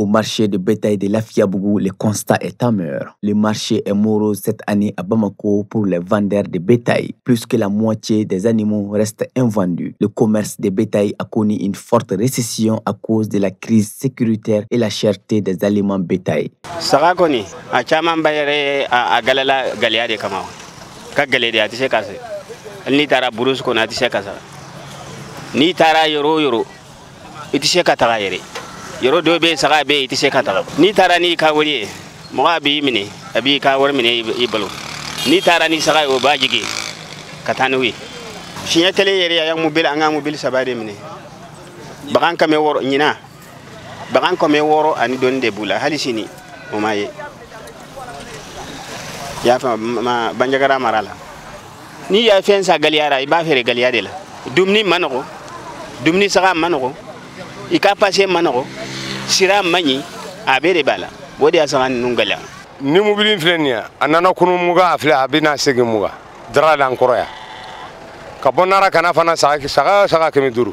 marché de bétail de Lafiabougou, le constat est amer. Le marché est morose cette année à Bamako pour les vendeurs de bétail. Plus que la moitié des animaux restent invendus. Le commerce de bétail a connu une forte récession à cause de la crise sécuritaire et la cherté des aliments bétail. Sagakoni, a chaman bayere a galala galiade kama. Ka galede atise kase. Ni tara burus ko atise kasa. Ni tara yoro itise katara yere. Yoro do be saga be itise katara. Ni tara ni ka wori mo abi mini abi ka wor mini ibalo. Ni tara ni saga o bajigi katanwi. Shinya tele yere ya mobil anga mobil sabade mini. Bagan kame woro nyina. Bagan kame woro ani don de bula halisini o maye. Ya fa ma banjagara marala. Ni ya fensa galiara iba fere galiade la. Dumni manoko. Dumni saga manoko. Ika passé manoko. Sira mani abere bala. Bodi asagan nungala. Ni mobilin flenia anana kunu muga afla abina segi muga. Dra dan koroya. Kabonara kana fana saga kemi duru.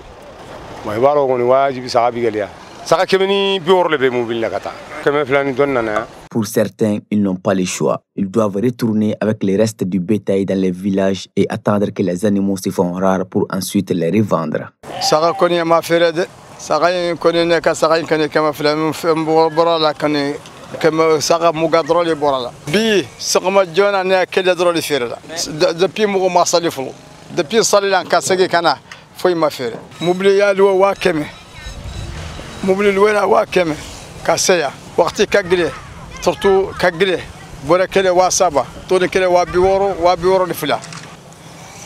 Mai baro ngoni wajibi saga bigalia. Saga kemi biorle be mobil nakata. Kemi flani donnana. Pour certains, ils n'ont pas le choix. Ils doivent retourner avec les restes du bétail dans les villages et attendre que les animaux se font rares pour ensuite les revendre. Saga koni ma ferede. Saga koni ne ka saga koni kama flamu borala koni kama saga muga drole borala. Bi saga ma jona ne kede drole ferela. Depuis mugo ma salifu. Depuis salilan ka segi kana foi ma fere. Mubli ya lo wa keme. Mubli lo wa keme. Kaseya. Waqti kagre. Surtout kagre. Bora kele wa saba. Toni kele wa biworo difla.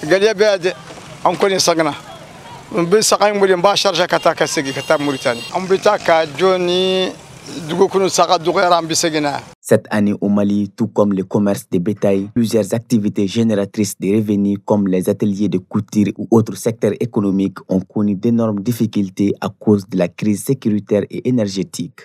Galia beade an koni sagna. Mbe saga ngoli mba charge kata kasegi kata Mauritanie. Ambita ka joni dugo kunu saga dugera mbisegina. Cette année au Mali, tout comme le commerce de bétail, plusieurs activités génératrices de revenus comme les ateliers de couture ou autres secteurs économiques ont connu d'énormes difficultés à cause de la crise sécuritaire et énergétique.